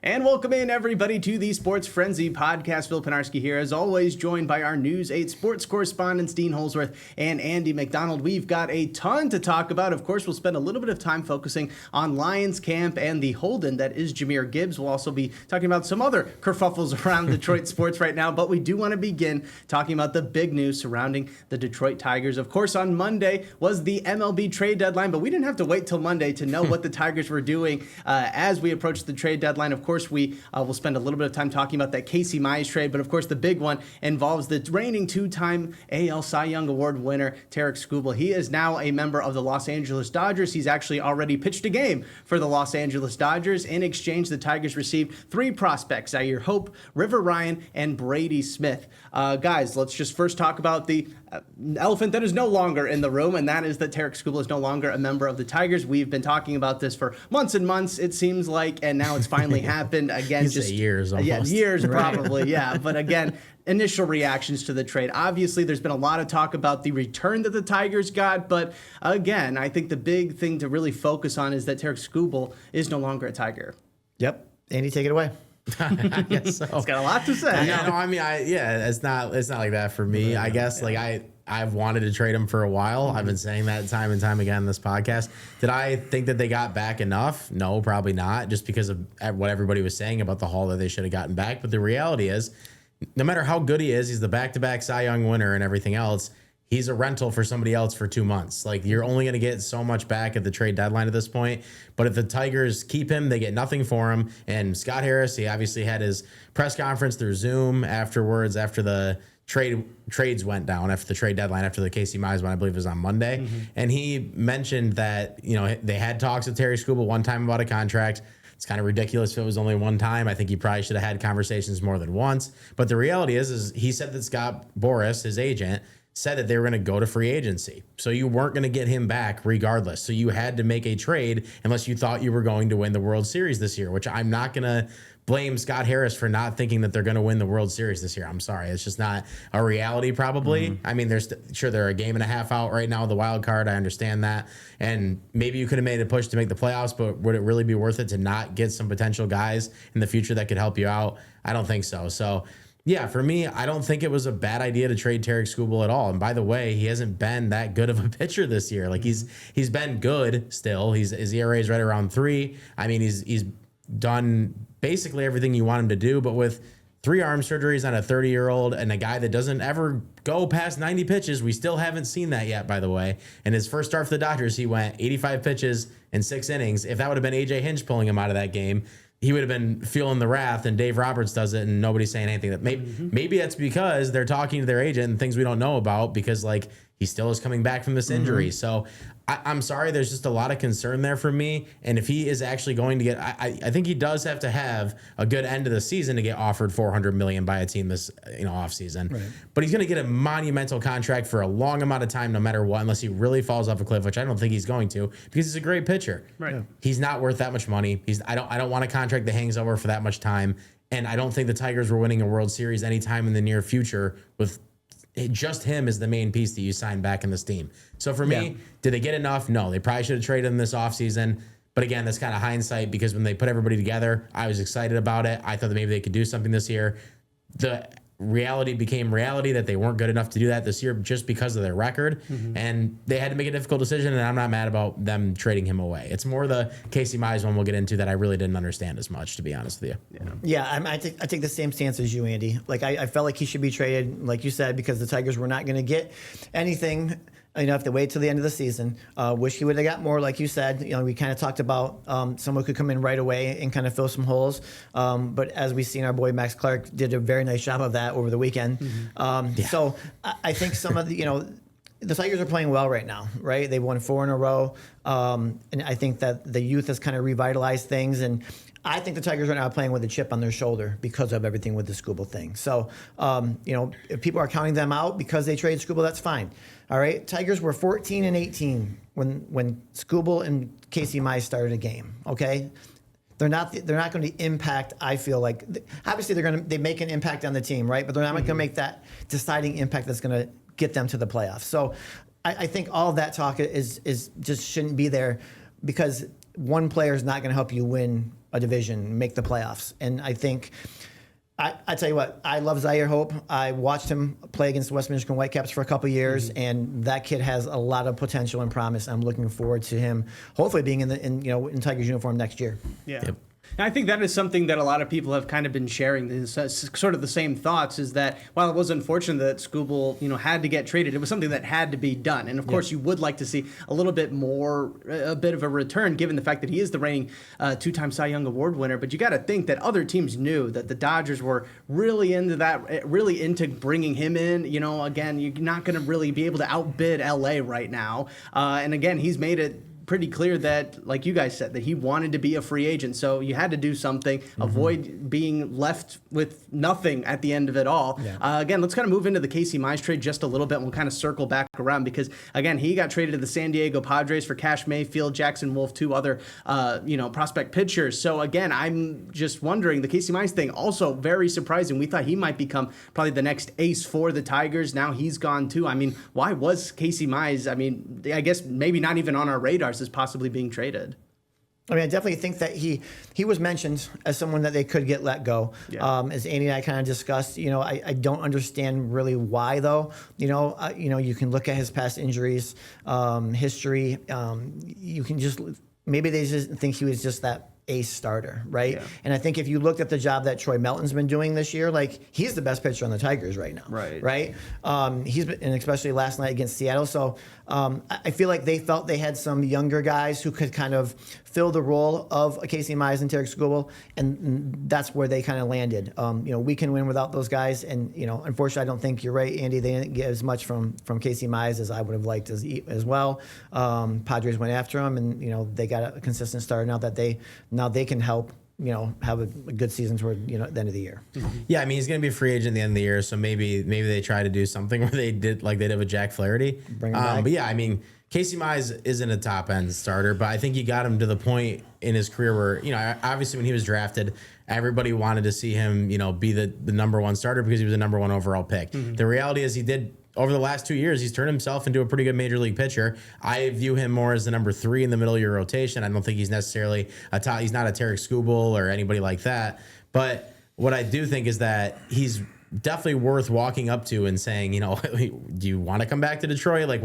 And welcome in, everybody, to the Sports Frenzy podcast. Phil Pinarski here, as always, joined by our News 8 sports correspondents, Dean Holzwarth and Andy McDonald. We've got a ton to talk about. Of course, we'll spend a little bit of time focusing on Lions camp and the hold-in that is Jahmyr Gibbs. We'll also be talking about some other kerfuffles around Detroit sports right now, but we do want to begin talking about the big news surrounding the Detroit Tigers. Of course, on Monday was the MLB trade deadline, but we didn't have to wait till Monday to know what the Tigers were doing as we approached the trade deadline. Of course, we will spend a little bit of time talking about that Casey Mize trade, but of course the big one involves the reigning two-time AL Cy Young Award winner, Tarik Skubal. He is now a member of the Los Angeles Dodgers. He's actually already pitched a game for the Los Angeles Dodgers. In exchange, the Tigers received three prospects, Zaire Hope, River Ryan, and Brady Smith. Guys, let's just first talk about the elephant that is no longer in the room, and that is that Tarik Skubal is no longer a member of the Tigers. We've been talking about this for months and months, it seems like, and now it's finally happened. Again, just years almost. Yeah, years probably, yeah. But again, initial reactions to the trade. Obviously, there's been a lot of talk about the return that the Tigers got, but again, I think the big thing to really focus on is that Tarik Skubal is no longer a Tiger. Yep. Andy, take it away. I guess so. It's got a lot to say. It's not like that for me. I guess I've wanted to trade him for a while. I've been saying that time and time again in this podcast. Did I think that they got back enough? No, probably not, just because of what everybody was saying about the haul that they should have gotten back. But the reality is, no matter how good he is, he's the back-to-back Cy Young winner and everything else. He's a rental for somebody else for 2 months. Like, you're only going to get so much back at the trade deadline at this point. But if the Tigers keep him, they get nothing for him. And Scott Harris, he obviously had his press conference through Zoom afterwards, after the trades went down, after the trade deadline, after the Casey Mize one, I believe it was on Monday. Mm-hmm. And he mentioned that, they had talks with Tarik Skubal one time about a contract. It's kind of ridiculous if it was only one time. I think he probably should have had conversations more than once. But the reality is he said that Scott Boras, his agent, said that they were going to go to free agency. So you weren't going to get him back regardless. So you had to make a trade unless you thought you were going to win the World Series this year, which I'm not going to blame Scott Harris for not thinking that they're going to win the World Series this year. I'm sorry. It's just not a reality probably. Mm-hmm. I mean, they're a game and a half out right now, the wild card. I understand that. And maybe you could have made a push to make the playoffs, but would it really be worth it to not get some potential guys in the future that could help you out? I don't think so. So yeah, for me, I don't think it was a bad idea to trade Tarik Skubal at all. And by the way, he hasn't been that good of a pitcher this year. Like, he's been good still. His ERA is right around 3. I mean, he's done basically everything you want him to do, but with 3 arm surgeries on a 30-year-old and a guy that doesn't ever go past 90 pitches, we still haven't seen that yet, by the way. And his first start for the Dodgers, he went 85 pitches in 6 innings. If that would have been A.J. Hinch pulling him out of that game, he would have been feeling the wrath, and Dave Roberts does it, and nobody's saying anything. That maybe that's because they're talking to their agent and things we don't know about, because he still is coming back from this injury. So I'm sorry, there's just a lot of concern there for me. And if he is actually going to get, I think he does have to have a good end of the season to get offered $400 million by a team this off season. Right. But he's going to get a monumental contract for a long amount of time, no matter what, unless he really falls off a cliff, which I don't think he's going to, because he's a great pitcher. Right. Yeah. He's not worth that much money. I don't want a contract that hangs over for that much time. And I don't think the Tigers were winning a World Series anytime in the near future with just him is the main piece that you sign back in this team. So for me, did they get enough? No, they probably should have traded him this offseason. But again, that's kind of hindsight, because when they put everybody together, I was excited about it. I thought that maybe they could do something this year. The reality became reality that they weren't good enough to do that this year just because of their record. Mm-hmm. And they had to make a difficult decision, and I'm not mad about them trading him away. It's more the Casey Mize one we'll get into that I really didn't understand as much, to be honest with you. I take the same stance as you, Andy. I felt like he should be traded, like you said, because the Tigers were not going to get anything. Have to wait till the end of the season. Wish he would have got more, like you said. We kind of talked about someone could come in right away and kind of fill some holes. But as we've seen, our boy Max Clark did a very nice job of that over the weekend. Mm-hmm. So I think some of the Tigers are playing well right now, right? They've won 4 in a row. And I think that the youth has kind of revitalized things. And I think the Tigers are now playing with a chip on their shoulder because of everything with the Skubal thing. So, if people are counting them out because they trade Skubal, that's fine. All right, Tigers were 14-18 when Skubal and Casey Mize started a game. Okay, they're not going to impact. I feel like obviously they make an impact on the team, right? But they're not going to make that deciding impact that's going to get them to the playoffs. So I think all of that talk is just shouldn't be there, because one player is not going to help you win a division, make the playoffs. And I think, I tell you what, I love Zaire Hope. I watched him play against the West Michigan Whitecaps for a couple years, and that kid has a lot of potential and promise. I'm looking forward to him hopefully being in Tigers uniform next year. Yeah. Yep. And I think that is something that a lot of people have kind of been sharing. Is sort of the same thoughts. Is that while it was unfortunate that Skubal, had to get traded, it was something that had to be done. And of course, you would like to see a little bit more, a bit of a return, given the fact that he is the reigning two-time Cy Young Award winner. But you got to think that other teams knew that the Dodgers were really into that, really into bringing him in. Again, you're not going to really be able to outbid LA right now. And again, he's made it pretty clear that, like you guys said, that he wanted to be a free agent. So you had to do something, avoid being left with nothing at the end of it all. Yeah. Again, let's kind of move into the Casey Mize trade just a little bit. And we'll kind of circle back around because, again, he got traded to the San Diego Padres for Cash Mayfield, Jackson Wolf, two other, prospect pitchers. So, again, I'm just wondering, the Casey Mize thing, also very surprising. We thought he might become probably the next ace for the Tigers. Now he's gone too. I mean, why was Casey Mize, I guess maybe not even on our radars as possibly being traded? I definitely think that he was mentioned as someone that they could get let go. Yeah. As Andy and I kind of discussed, I don't understand really why though. You can look at his past injuries, history. You can just, maybe they just think he was just that ace starter, right? Yeah. And I think if you looked at the job that Troy Melton's been doing this year, he's the best pitcher on the Tigers right now. Right. He's been, and especially last night against Seattle. So I feel like they felt they had some younger guys who could kind of fill the role of a Casey Mize and Tarik Skubal, and that's where they kind of landed. We can win without those guys, and unfortunately, I don't think you're right, Andy. They didn't get as much from Casey Mize as I would have liked as well. Padres went after him, and they got a consistent starter now that they can help. Have a good season toward the end of the year. Yeah, he's going to be a free agent at the end of the year, so maybe they try to do something where they did like they did with Jack Flaherty. Bring him back. But yeah, Casey Mize isn't a top end starter, but I think he got him to the point in his career where obviously when he was drafted, everybody wanted to see him be the number one starter because he was the number one overall pick. The reality is he did. Over the last 2 years, he's turned himself into a pretty good major league pitcher. I view him more as the number 3 in the middle of your rotation. I don't think he's necessarily he's not a Tarik Skubal or anybody like that. But what I do think is that he's definitely worth walking up to and saying, do you want to come back to Detroit? Like,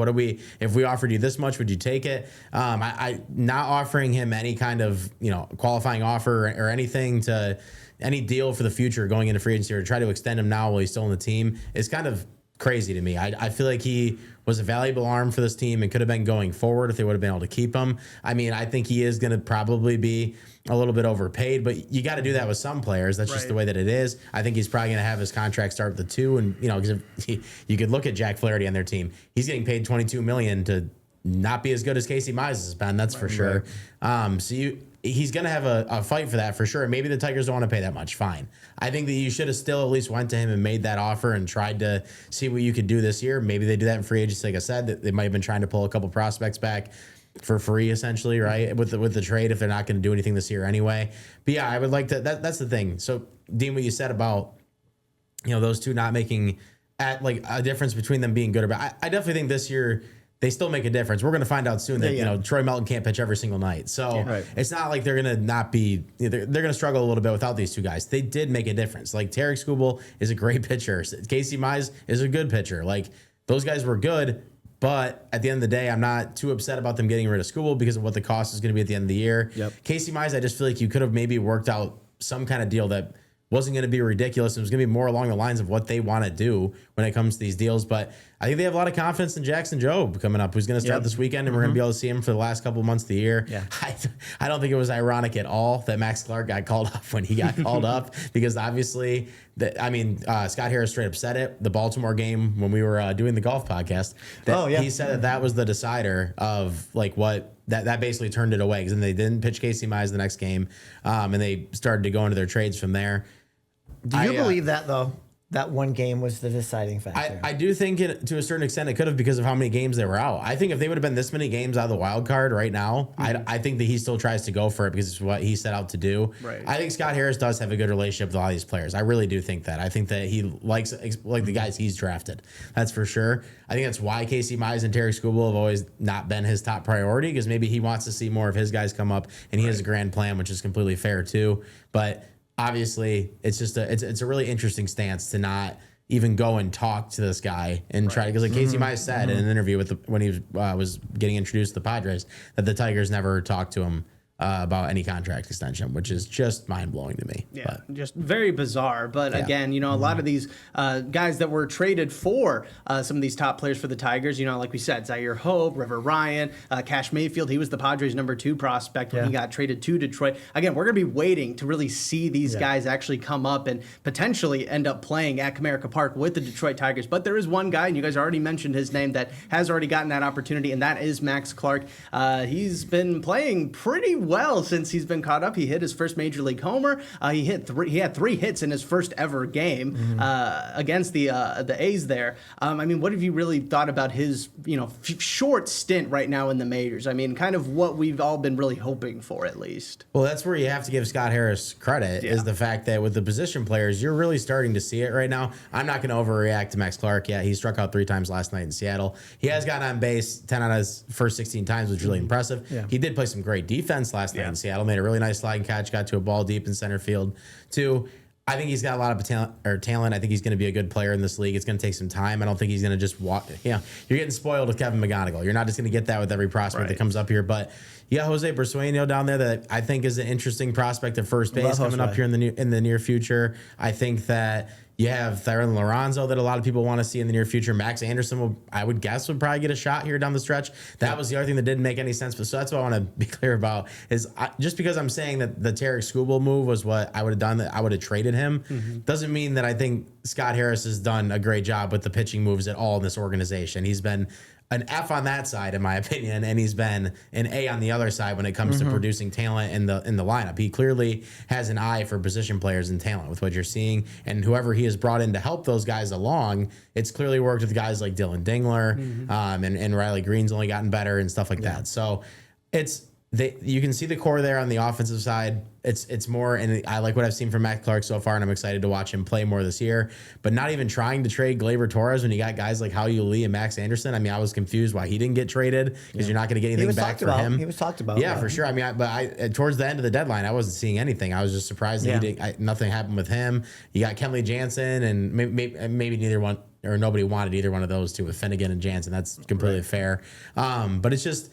if we offered you this much, would you take it? I not offering him any kind of, qualifying offer or anything to any deal for the future going into free agency or try to extend him now while he's still on the team is kind of crazy to me. I feel like he was a valuable arm for this team and could have been going forward if they would have been able to keep him. I think he is going to probably be a little bit overpaid, but you got to do that with some players. That's just the way that it is. I think he's probably going to have his contract start with the 2, and because you could look at Jack Flaherty on their team, he's getting paid $22 million to not be as good as Casey Mize has been. That's for sure. He's going to have a fight for that for sure. Maybe the Tigers don't want to pay that much. Fine. I think that you should have still at least went to him and made that offer and tried to see what you could do this year. Maybe they do that in free agency. Like I said, they might have been trying to pull a couple prospects back for free, essentially, right? With the trade, if they're not going to do anything this year anyway. But yeah, I would like to. That's the thing. So, Dean, what you said about those two not making a difference between them being good or bad. I definitely think this year they still make a difference. We're going to find out soon that Troy Melton can't pitch every single night. So it's not like they're going to not be. They're going to struggle a little bit without these two guys. They did make a difference. Like Tarik Skubal is a great pitcher. Casey Mize is a good pitcher. Like those guys were good. But at the end of the day, I'm not too upset about them getting rid of Skubal because of what the cost is going to be at the end of the year. Casey Mize, I just feel like you could have maybe worked out some kind of deal that wasn't going to be ridiculous. It was going to be more along the lines of what they want to do when it comes to these deals. But I think they have a lot of confidence in Jackson Jobe coming up, who's going to start this weekend, and we're going to be able to see him for the last couple of months of the year. Yeah. I don't think it was ironic at all that Max Clark got called up when he got called up, because obviously, Scott Harris straight up said it, the Baltimore game when we were doing the golf podcast, he said that was the decider of like what that basically turned it away, because then they didn't pitch Casey Mize the next game, and they started to go into their trades from there. Do you believe that though? that one game was the deciding factor. I do think to a certain extent it could have, because of how many games they were out. I think if they would have been this many games out of the wild card right now, I think that he still tries to go for it because it's what he set out to do. Right. I think Scott Harris does have a good relationship with all these players. I really do think that. I think that he likes like the guys he's drafted. That's for sure. I think that's why Casey Mize and Tarik Skubal have always not been his top priority, because maybe he wants to see more of his guys come up, and he has a grand plan, which is completely fair too. But obviously, it's just it's a really interesting stance to not even go and talk to this guy and try to, because like Casey Mize said in an interview with when he was getting introduced to the Padres, that the Tigers never talked to him about any contract extension, which is just mind blowing to me. Yeah, just very bizarre. But again, a lot of these guys that were traded for some of these top players for the Tigers, like we said, Zaire Hope, River Ryan, Cash Mayfield, he was the Padres' number 2 prospect when he got traded to Detroit. Again, we're going to be waiting to really see these guys actually come up and potentially end up playing at Comerica Park with the Detroit Tigers. But there is one guy, and you guys already mentioned his name, that has already gotten that opportunity, and that is Max Clark. He's been playing pretty well since he's been caught up. He hit his first major league homer. He had 3 hits in his first ever game against the A's there. What have you really thought about his short stint right now in the majors? Kind of what we've all been really hoping for, at least. Well, that's where you have to give Scott Harris credit, is the fact that with the position players, you're really starting to see it right now. I'm not going to overreact to Max Clark yet. He struck out 3 times last night in Seattle. He has gotten on base 10 out of his first 16 times, which is really impressive. Yeah. He did play some great defense last night in Seattle, made a really nice sliding catch, got to a ball deep in center field too. I think he's got a lot of talent. I think he's going to be a good player in this league. It's going to take some time. I don't think he's going to just walk. You're getting spoiled with Kevin McGonigal. You're not just going to get that with every prospect that comes up here. But you got Jose Bersueño down there that I think is an interesting prospect at first base coming up here in the near future. I think that you have Tharon Lorenzo that a lot of people want to see in the near future. Max Anderson, I would guess, would probably get a shot here down the stretch. That was the other thing that didn't make any sense. But so that's what I want to be clear about, is just because I'm saying that the Tarik Skubal move was what I would have done, that I would have traded him, doesn't mean that I think Scott Harris has done a great job with the pitching moves at all in this organization. He's been an F on that side, in my opinion, and he's been an A on the other side when it comes to producing talent in the lineup. He clearly has an eye for position players and talent with what you're seeing, and whoever he has brought in to help those guys along, it's clearly worked with guys like Dylan Dingler, and Riley Green's only gotten better and stuff like that. So you can see the core there on the offensive side. It's more, and I like what I've seen from Matt Clark so far, and I'm excited to watch him play more this year. But not even trying to trade Gleyber Torres when you got guys like Hao Yu Lee and Max Anderson. I was confused why he didn't get traded, because you're not going to get anything back for him. He was talked about. Yeah, for sure. Towards the end of the deadline, I wasn't seeing anything. I was just surprised that nothing happened with him. You got Kenley Jansen, and maybe neither one or nobody wanted either one of those two with Finnegan and Jansen. That's completely fair. But it's just,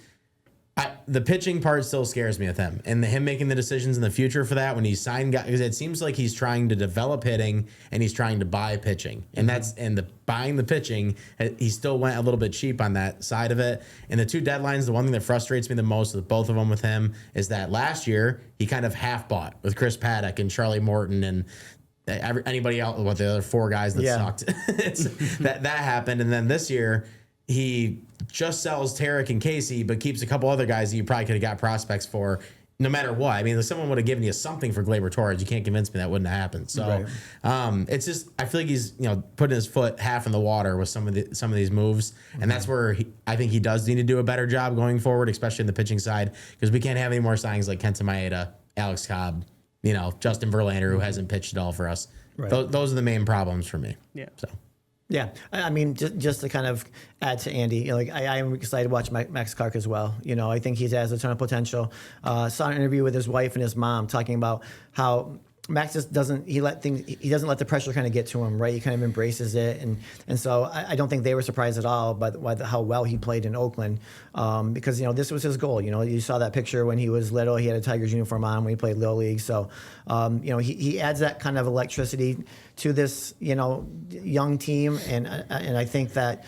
the pitching part still scares me with him, and him making the decisions in the future for that when he signed guys, because it seems like he's trying to develop hitting and he's trying to buy pitching, and the buying the pitching, he still went a little bit cheap on that side of it. And the 2 deadlines, the one thing that frustrates me the most with both of them with him is that last year he kind of half bought with Chris Paddock and Charlie Morton and anybody else, the other 4 guys that sucked. that happened, and then this year he just sells Tarik and Casey, but keeps a couple other guys that you probably could have got prospects for no matter what. If someone would have given you something for Gleyber Torres, you can't convince me that wouldn't have happened. So it's just, I feel like he's putting his foot half in the water with some of these moves, and that's where I think he does need to do a better job going forward, especially in the pitching side, because we can't have any more signings like Kenta Maeda, Alex Cobb, Justin Verlander, who hasn't pitched at all for us. Those are the main problems for me. Yeah. So. Yeah, just to kind of add to Andy, I am excited to watch Max Clark as well. I think he has a ton of potential. Saw an interview with his wife and his mom talking about how Max just doesn't let the pressure kind of get to him, right? He kind of embraces it, and so I don't think they were surprised at all by how well he played in Oakland, because this was his goal. You saw that picture when he was little. He had a Tigers uniform on when he played Little League. So he adds that kind of electricity to this young team, and I think that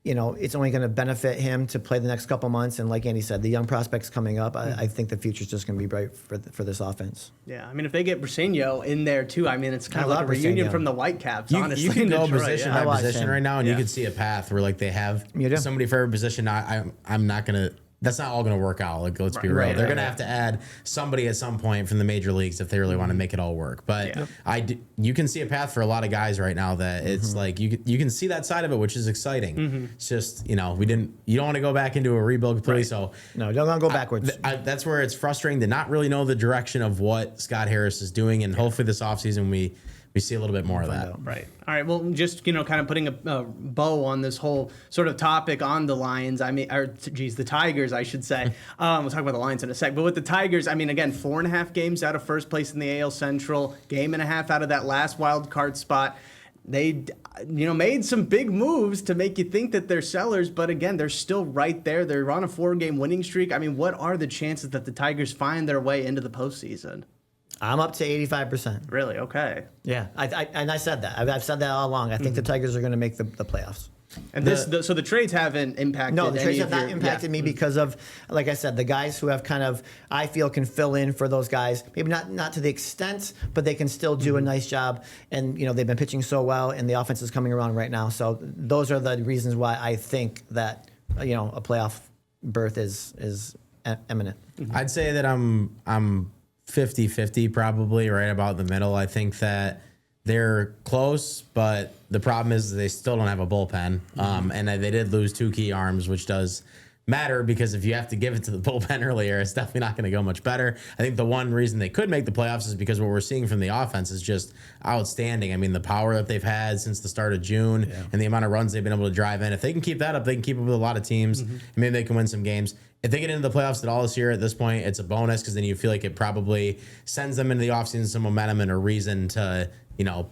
it's only going to benefit him to play the next couple months. And like Andy said, the young prospects coming up, I think the future's just going to be bright for this offense. Yeah, if they get Bersueño in there too, it's kind of like a reunion from the Whitecaps, honestly. You can go position by position right now, and you can see a path where they have somebody for every position. I'm not going to that's not all going to work out. Like, let's be real. Right, They're right, going to have to add somebody at some point from the major leagues if they really want to make it all work. But you can see a path for a lot of guys right now that it's like you can see that side of it, which is exciting. It's just, you don't want to go back into a rebuild completely. So no, don't want to go backwards. That's where it's frustrating to not really know the direction of what Scott Harris is doing. And hopefully this offseason we see a little bit more of that. Right. All right. Well, just, kind of putting a bow on this whole sort of topic on the Lions. The Tigers, I should say. We'll talk about the Lions in a sec. But with the Tigers, again, 4.5 games out of first place in the AL Central, game and a half out of that last wild card spot. They, made some big moves to make you think that they're sellers, but again, they're still right there. They're on a 4-game winning streak. What are the chances that the Tigers find their way into the postseason? I'm up to 85%. Really? Okay. Yeah, I said that. I've said that all along. I think the Tigers are going to make the playoffs. And so the trades haven't impacted. No, the trades have not impacted me because of, like I said, the guys who have kind of, I feel, can fill in for those guys. Maybe not to the extent, but they can still do a nice job. And they've been pitching so well, and the offense is coming around right now. So those are the reasons why I think that a playoff berth is imminent. I'd say that I'm 50-50 probably, right about the middle. I think that they're close, but the problem is they still don't have a bullpen. And they did lose 2 key arms, which does matter because if you have to give it to the bullpen earlier, it's definitely not going to go much better. I think the one reason they could make the playoffs is because what we're seeing from the offense is just outstanding. The power that they've had since the start of June and the amount of runs they've been able to drive in. If they can keep that up, they can keep up with a lot of teams. And maybe they can win some games. If they get into the playoffs at all this year, at this point, it's a bonus because then you feel like it probably sends them into the offseason some momentum and a reason to,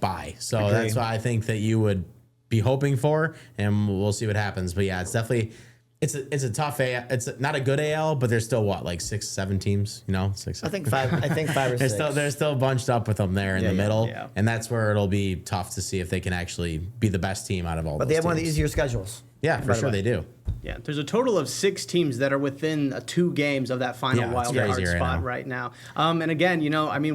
buy. So that's why I think that you would be hoping for, and we'll see what happens. But yeah, it's definitely it's a tough AL. It's not a good AL, but there's still like 6-7 teams. 6. I think 5. I think 5 or 6. They're still bunched up with them there in the middle, and that's where it'll be tough to see if they can actually be the best team out of all. But they have one of the easier schedules. Yeah, for sure they do. Yeah, there's a total of 6 teams that are within 2 games of that final wild card spot right now. And again,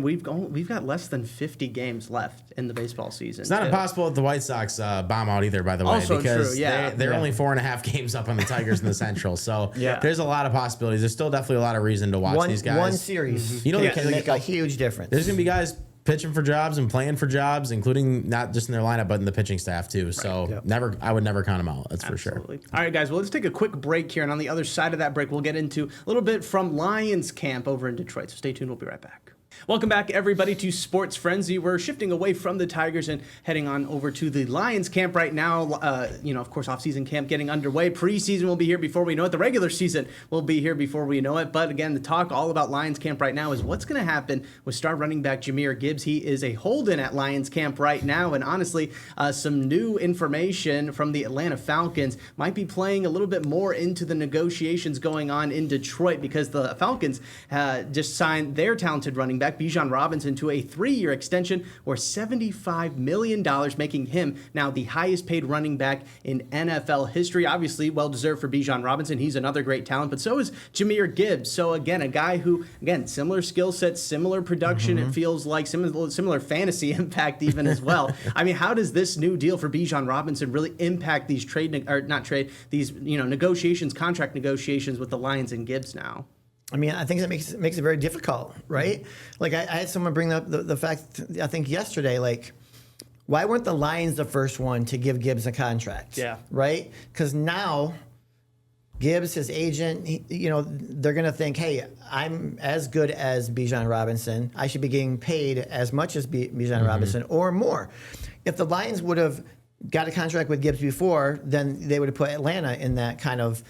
we've got less than 50 games left in the baseball season. It's not impossible that the White Sox bomb out either, by the way, also because true, yeah. they're only 4.5 games up on the Tigers in the Central. So there's a lot of possibilities. There's still definitely a lot of reason to watch these guys. One series, can make a huge difference. There's gonna be guys pitching for jobs and playing for jobs, including not just in their lineup, but in the pitching staff too. So I would never count them out. That's for sure. All right, guys. Well, let's take a quick break here. And on the other side of that break, we'll get into a little bit from Lions camp over in Detroit. So stay tuned. We'll be right back. Welcome back, everybody, to Sports Frenzy. We're shifting away from the Tigers and heading on over to the Lions camp right now. Of course, off-season camp getting underway. Preseason will be here before we know it. The regular season will be here before we know it. But again, the talk all about Lions camp right now is what's going to happen with star running back Jahmyr Gibbs. He is a hold-in at Lions camp right now. And honestly, some new information from the Atlanta Falcons might be playing a little bit more into the negotiations going on in Detroit because the Falcons just signed their talented running back Bijan Robinson to a 3-year extension worth $75 million, making him now the highest paid running back in NFL history. Obviously, well-deserved for Bijan Robinson. He's another great talent, but so is Jahmyr Gibbs. So again, a guy who, similar skill set, similar production. It feels like similar fantasy impact even as well. How does this new deal for Bijan Robinson really impact these negotiations, contract negotiations with the Lions and Gibbs now? I think that makes it very difficult, right? Like I had someone bring up the fact, I think yesterday, like, why weren't the Lions the first one to give Gibbs a contract? Yeah. Right? Because now Gibbs, his agent, they're going to think, hey, I'm as good as Bijan Robinson. I should be getting paid as much as Bijan Robinson or more. If the Lions would have got a contract with Gibbs before, then they would have put Atlanta in that kind of,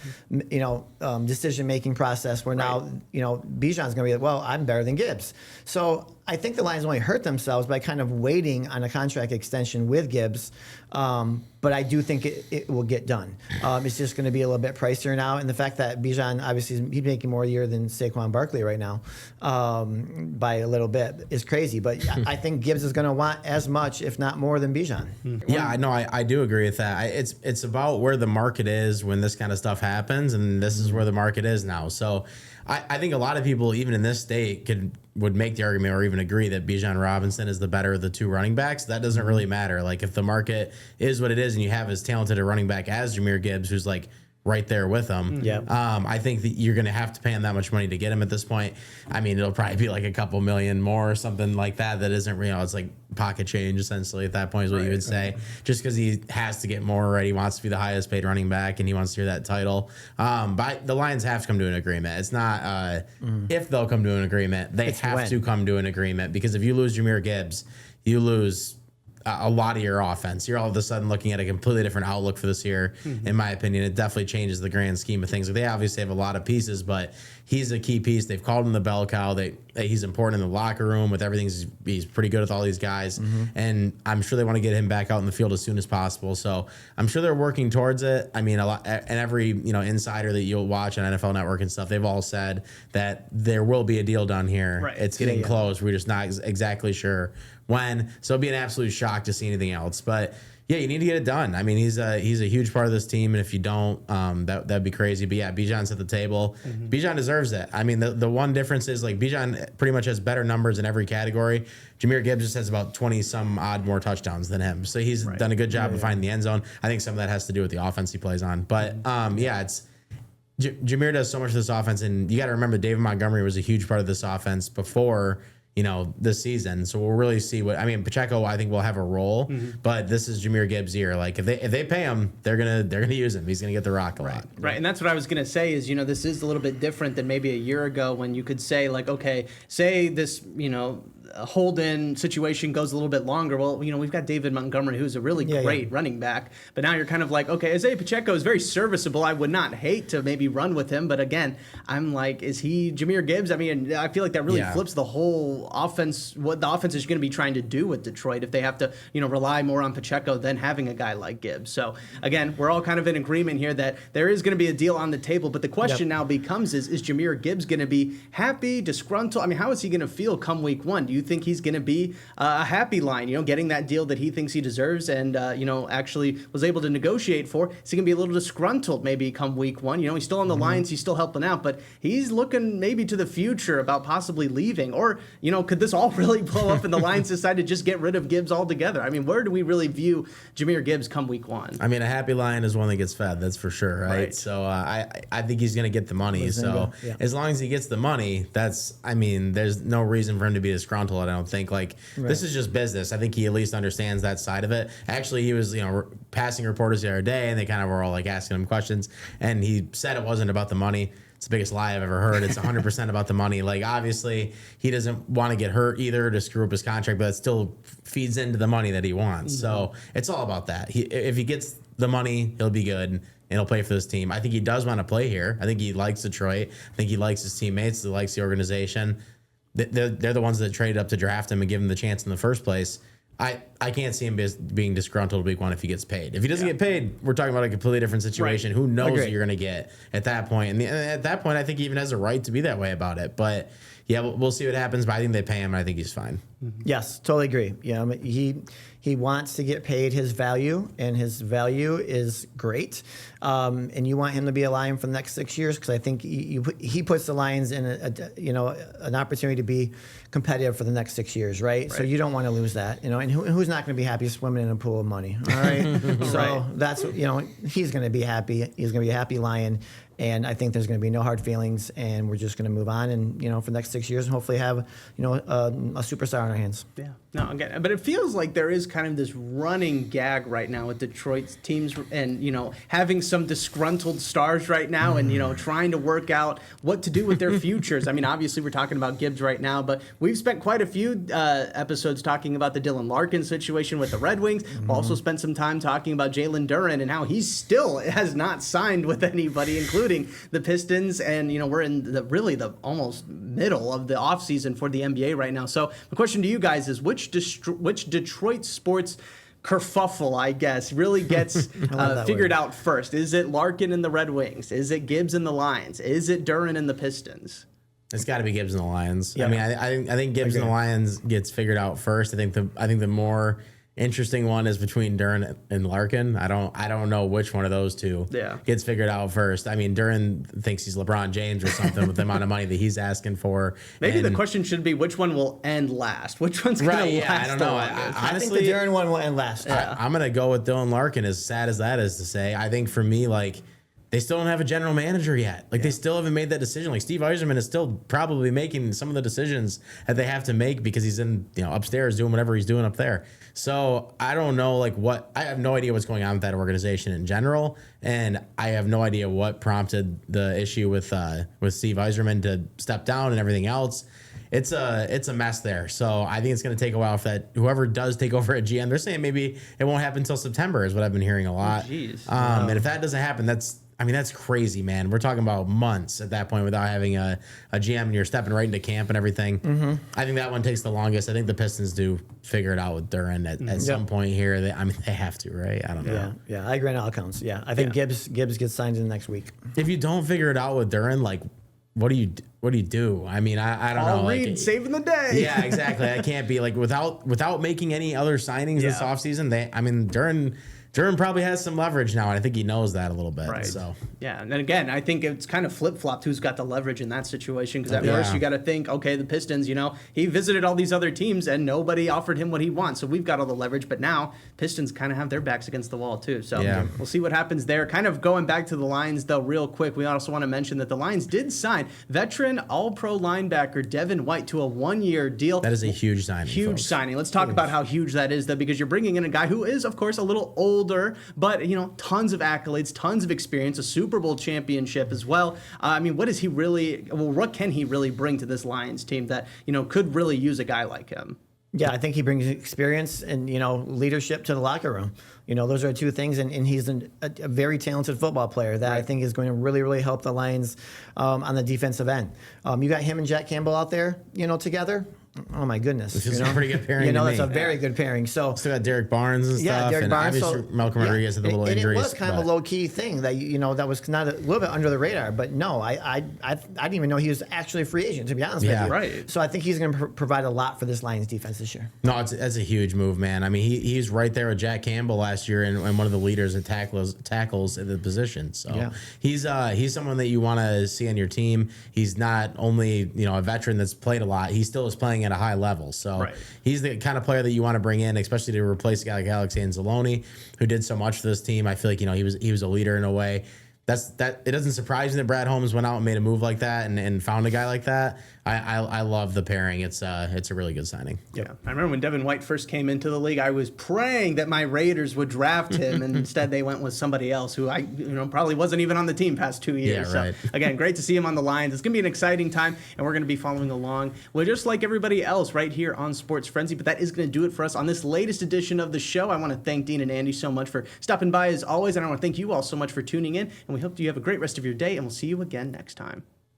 decision-making process where now, Bijan's going to be like, well, I'm better than Gibbs. So I think the Lions only hurt themselves by kind of waiting on a contract extension with Gibbs. But I do think it will get done. It's just going to be a little bit pricier now. And the fact that Bijan, obviously, he's making more a year than Saquon Barkley right now by a little bit is crazy. But I think Gibbs is going to want as much, if not more, than Bijan. Yeah, I know. I do agree with that. It's about where the market is when this kind of stuff happens, and this is where the market is now. So I think a lot of people, even in this state, would make the argument or even agree that Bijan Robinson is the better of the 2 running backs. That doesn't really matter. Like, if the market is what it is and you have as talented a running back as Jahmyr Gibbs, who's like right there with him. Yeah. I think that you're going to have to pay him that much money to get him at this point. I mean, it'll probably be like a couple million more or something like that. That isn't, it's like pocket change essentially at that point is what you would say. Just because he has to get more, right? He wants to be the highest paid running back and he wants to hear that title. But the Lions have to come to an agreement. It's not if they'll come to an agreement. They have to come to an agreement, because if you lose Jahmyr Gibbs, you lose a lot of your offense. You're all of a sudden looking at a completely different outlook for this year. In my opinion, it definitely changes the grand scheme of things. They obviously have a lot of pieces, but he's a key piece. They've called him the bell cow. He's important in the locker room with everything. He's pretty good with all these guys, and I'm sure they want to get him back out in the field as soon as possible. So I'm sure they're working towards it. I mean, a lot, and every insider that you'll watch on NFL Network and stuff, they've all said that there will be a deal done here. Right. It's getting close. We're just not exactly sure when. So it'd be an absolute shock to see anything else. But yeah, you need to get it done. I mean, he's a huge part of this team, and if you don't, that'd be crazy. But yeah, Bijan's at the table. Bijan deserves it. I mean, the one difference is like Bijan pretty much has better numbers in every category. Jahmyr Gibbs just has about 20 some odd more touchdowns than him, so he's done a good job of finding the end zone. I think some of that has to do with the offense he plays on. But yeah, it's Jahmyr does so much of this offense, and you got to remember David Montgomery was a huge part of this offense before this season. So we'll really see Pacheco, I think, will have a role, but this is Jahmyr Gibbs' year. Like if they pay him, they're gonna use him. He's gonna get the rock a lot. Right. And that's what I was gonna say is, this is a little bit different than maybe a year ago when you could say like, okay, say this, hold-in situation goes a little bit longer. Well, we've got David Montgomery, who's a really great running back, but now you're kind of like, okay, Isaiah Pacheco is very serviceable. I would not hate to maybe run with him, but again, I'm like, is he Jahmyr Gibbs? I mean, I feel like that really flips the whole offense, what the offense is going to be trying to do with Detroit if they have to, rely more on Pacheco than having a guy like Gibbs. So again, we're all kind of in agreement here that there is going to be a deal on the table, but the question now becomes is Jahmyr Gibbs going to be happy, disgruntled? I mean, how is he going to feel come week one? Do you think he's going to be a happy line, getting that deal that he thinks he deserves and, actually was able to negotiate for? Is he going to be a little disgruntled maybe come week one? He's still on the Lions, he's still helping out, but he's looking maybe to the future about possibly leaving. Or, could this all really blow up and the Lions decide to just get rid of Gibbs altogether? I mean, where do we really view Jahmyr Gibbs come week one? I mean, a happy lion is one that gets fed, that's for sure, right? So I think he's going to get the money. So as long as he gets the money, there's no reason for him to be disgruntled, I don't think. Like, this is just business. I think he at least understands that side of it. Actually, he was, passing reporters the other day, and they kind of were all like asking him questions, and he said it wasn't about the money. It's the biggest lie I've ever heard. It's 100% about the money. Like, obviously, he doesn't want to get hurt either to screw up his contract, but it still feeds into the money that he wants. So it's all about that. If he gets the money, he'll be good, and he'll play for this team. I think he does want to play here. I think he likes Detroit. I think he likes his teammates. He likes the organization. They're the ones that traded up to draft him and give him the chance in the first place. I can't see him being disgruntled week one if he gets paid. If he doesn't get paid, we're talking about a completely different situation. Who knows what you're going to get at that point? And at that point, I think he even has a right to be that way about it. But yeah, we'll see what happens. But I think they pay him, and I think he's fine. Yes, totally agree. He wants to get paid his value, and his value is great. And you want him to be a Lion for the next 6 years, because I think he puts the Lions in an opportunity to be competitive for the next 6 years, right? So you don't want to lose that, and who's not going to be happy swimming in a pool of money, all right? So that's, he's going to be happy. He's going to be a happy Lion. And I think there's going to be no hard feelings, and we're just going to move on, and for the next 6 years, and hopefully have a superstar on our hands. Yeah, no, again, but it feels like there is kind of this running gag right now with Detroit's teams, and having some disgruntled stars right now, and trying to work out what to do with their futures. I mean, obviously we're talking about Gibbs right now, but we've spent quite a few episodes talking about the Dylan Larkin situation with the Red Wings. We've also spent some time talking about Jalen Duren and how he still has not signed with anybody, including the Pistons, and we're in the almost middle of the offseason for the NBA right now. So the question to you guys is, which Detroit sports kerfuffle, I guess, really gets figured out first? Is it Larkin and the Red Wings? Is it Gibbs and the Lions? Is it Duren and the Pistons? It's got to be Gibbs and the Lions. Yeah. I mean, I think Gibbs and the Lions gets figured out first. I think the more interesting one is between Duren and Larkin. I don't know which one of those two gets figured out first. I mean, Duren thinks he's LeBron James or something with the amount of money that he's asking for. Maybe the question should be, which one will end last? Which one's going to last? I don't know. Honestly, I think the Duren one will end last. I'm going to go with Dylan Larkin, as sad as that is to say. I think for me, like, they still don't have a general manager yet. Like they still haven't made that decision. Like Steve Yzerman is still probably making some of the decisions that they have to make because he's in, upstairs doing whatever he's doing up there. So I don't know, I have no idea what's going on with that organization in general. And I have no idea what prompted the issue with Steve Yzerman to step down and everything else. It's a mess there. So I think it's going to take a while for that. Whoever does take over at GM, they're saying maybe it won't happen until September is what I've been hearing a lot. And if that doesn't happen, that's crazy, man. We're talking about months at that point without having a GM and you're stepping right into camp and everything. Mm-hmm. I think that one takes the longest. I think the Pistons do figure it out with Duren at some point here. They have to, right? I don't know. Yeah. I agree on all accounts. Yeah. I think Gibbs gets signed in the next week. If you don't figure it out with Duren, what do you do? I don't know. Reed saving the day. Yeah, exactly. I can't be without making any other signings this offseason. Duren probably has some leverage now, and I think he knows that a little bit. Right. So yeah, and then again, I think it's kind of flip-flopped who's got the leverage in that situation because at first you got to think, okay, the Pistons, he visited all these other teams and nobody offered him what he wants, so we've got all the leverage. But now Pistons kind of have their backs against the wall too. So we'll see what happens there. Kind of going back to the Lions though, real quick, we also want to mention that the Lions did sign veteran All-Pro linebacker Devin White to a 1-year deal. That is a huge signing. Huge signing. Let's talk about how huge that is though, because you're bringing in a guy who is, of course, a little older, but tons of accolades, tons of experience, a Super Bowl championship as well. What can he really bring to this Lions team that, could really use a guy like him? Yeah, I think he brings experience and, leadership to the locker room. Those are two things, and he's a very talented football player that I think is going to really, really help the Lions on the defensive end. You got him and Jack Campbell out there, together. Oh my goodness! This is a pretty good pairing. That's a very good pairing. So still got Derek Barnes and stuff. Yeah, Derek Barnes. Obviously Malcolm Rodriguez had the little injuries. It was kind of a low key thing that that was not a little bit under the radar. But no, I didn't even know he was actually a free agent. To be honest with you, right. So I think he's going to provide a lot for this Lions defense this year. No, that's a huge move, man. He's right there with Jack Campbell last year and one of the leaders in tackles at the position. So he's someone that you want to see on your team. He's not only a veteran that's played a lot. He still is playing at a high level. So he's the kind of player that you want to bring in, especially to replace a guy like Alex Anzalone, who did so much for this team. I feel like he was a leader in a way. It doesn't surprise me that Brad Holmes went out and made a move like that and found a guy like that. I love the pairing. It's a really good signing. Yeah, I remember when Devin White first came into the league, I was praying that my Raiders would draft him, and instead they went with somebody else who I probably wasn't even on the team past 2 years. Yeah, right. So again, great to see him on the Lions. It's gonna be an exciting time, and we're gonna be following along. Well, just like everybody else right here on Sports Frenzy. But that is gonna do it for us on this latest edition of the show. I want to thank Dean and Andy so much for stopping by as always, and I want to thank you all so much for tuning in. And we hope you have a great rest of your day, and we'll see you again next time.